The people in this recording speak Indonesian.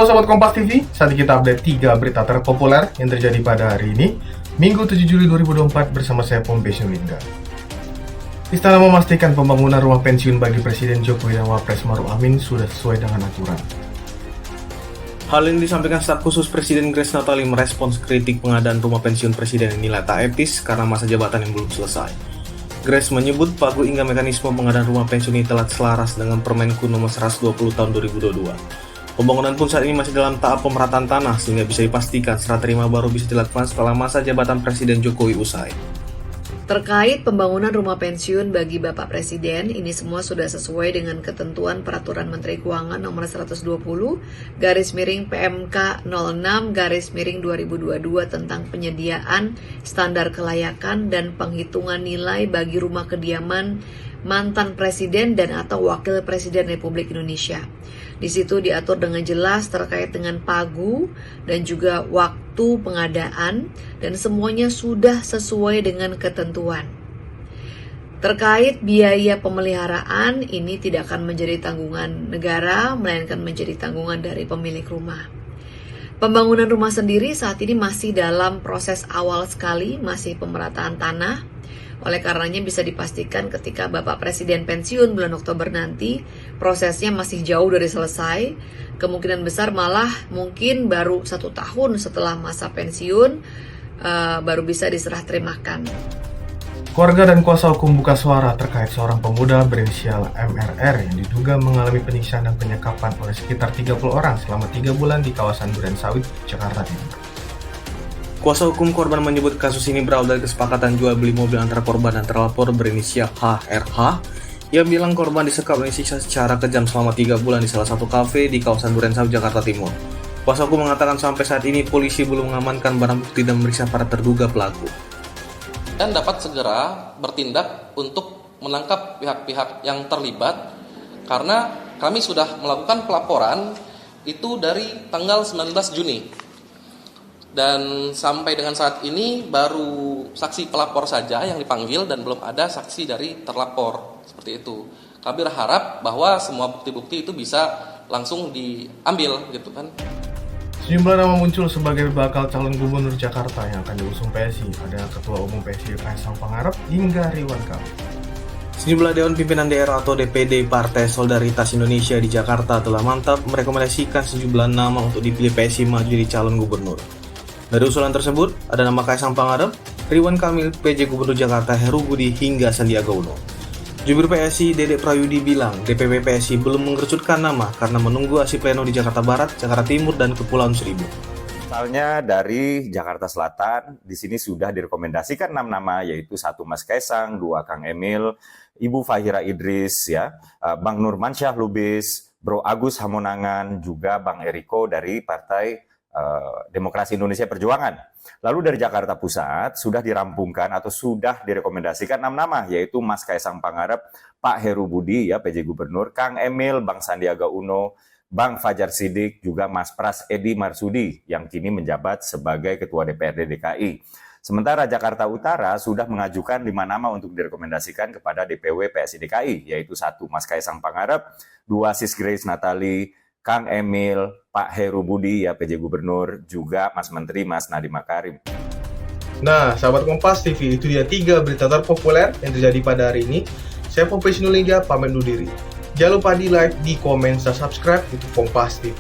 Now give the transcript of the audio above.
Sobat Kompas TV, saat ini kita update 3 berita terpopuler yang terjadi pada hari ini, Minggu 7 Juli 2024 bersama saya Pompes Yulingga. Istana memastikan pembangunan rumah pensiun bagi Presiden Jokowi dan Wapres Maruf Amin sudah sesuai dengan aturan. Hal ini disampaikan staf khusus Presiden Grace Natali merespons kritik pengadaan rumah pensiun Presiden yang nilai tak etis karena masa jabatan yang belum selesai. Grace menyebut pagu hingga mekanisme pengadaan rumah pensiun ini telah selaras dengan Permenku nomor 120 tahun 2022. Pembangunan pun saat ini masih dalam tahap pemerataan tanah sehingga bisa dipastikan serah terima baru bisa dilakukan setelah masa jabatan Presiden Jokowi usai. Terkait pembangunan rumah pensiun bagi Bapak Presiden, ini semua sudah sesuai dengan ketentuan Peraturan Menteri Keuangan nomor 120/PMK 06/2022 tentang penyediaan standar kelayakan dan penghitungan nilai bagi rumah kediaman mantan presiden dan atau wakil presiden Republik Indonesia. Di situ diatur dengan jelas terkait dengan pagu dan juga waktu pengadaan dan semuanya sudah sesuai dengan ketentuan. Terkait biaya pemeliharaan, ini tidak akan menjadi tanggungan negara, melainkan menjadi tanggungan dari pemilik rumah. Pembangunan rumah sendiri saat ini masih dalam proses awal sekali, masih pemerataan tanah. Oleh karenanya bisa dipastikan ketika Bapak Presiden pensiun bulan Oktober nanti, prosesnya masih jauh dari selesai. Kemungkinan besar malah mungkin baru 1 tahun setelah masa pensiun baru bisa diserah terimakan. Keluarga dan kuasa hukum buka suara terkait seorang pemuda berinisial MRR yang diduga mengalami penyiksaan dan penyekapan oleh sekitar 30 orang selama 3 bulan di kawasan Durensawit, Jakarta Timur. Kuasa hukum korban menyebut kasus ini berawal dari kesepakatan jual beli mobil antara korban dan terlapor berinisial HRH yang bilang korban disekap dan disiksa secara kejam selama 3 bulan di salah satu kafe di kawasan Durensawit, Jakarta Timur. Kuasa hukum mengatakan sampai saat ini polisi belum mengamankan barang bukti dan memeriksa para terduga pelaku. Dan dapat segera bertindak untuk menangkap pihak-pihak yang terlibat karena kami sudah melakukan pelaporan itu dari tanggal 19 Juni. Dan sampai dengan saat ini baru saksi pelapor saja yang dipanggil dan belum ada saksi dari terlapor, seperti itu. Kami berharap bahwa semua bukti-bukti itu bisa langsung diambil gitu kan. Sejumlah nama muncul sebagai bakal calon gubernur Jakarta yang akan diusung PSI. Ada Ketua Umum PSI Kaisang Pangarep hingga Ridwan Kamil. Sejumlah Dewan Pimpinan Daerah atau DPD Partai Solidaritas Indonesia di Jakarta telah mantap merekomendasikan sejumlah nama untuk dipilih PSI maju jadi calon gubernur. Dari usulan tersebut, ada nama Kaisang Pangarep, Ridwan Kamil, PJ Gubernur Jakarta Heru Budi hingga Sandiaga Uno. Jubir PSI Dedek Prayudi bilang DPP PSI belum mengerucutkan nama karena menunggu hasil pleno di Jakarta Barat, Jakarta Timur, dan Kepulauan Seribu. Misalnya dari Jakarta Selatan, di sini sudah direkomendasikan 6 nama, yaitu 1 Mas Kaisang, 2 Kang Emil, Ibu Fahira Idris, Bang Nurmansyah Lubis, Bro Agus Hamonangan, juga Bang Eriko dari Partai Demokrasi Indonesia Perjuangan. Lalu dari Jakarta Pusat sudah dirampungkan atau sudah direkomendasikan 6 nama, yaitu Mas Kaisang Pangarep, Pak Heru Budi PJ Gubernur, Kang Emil, Bang Sandiaga Uno, Bang Fajar Sidik, juga Mas Pras Edi Marsudi yang kini menjabat sebagai Ketua DPRD DKI. Sementara Jakarta Utara sudah mengajukan 5 nama untuk direkomendasikan kepada DPW PSI DKI, yaitu 1 Mas Kaisang Pangarep, 2 Sis Grace Natali, Kang Emil, Pak Heru Budi PJ Gubernur, juga Mas Menteri Mas Nadiem Makarim. Nah, sahabat Kompas TV, itu dia 3 berita terpopuler yang terjadi pada hari ini. Saya Pompes Yulingga pamit undur diri. Jangan lupa di like, di komen, dan subscribe YouTube Kompas TV.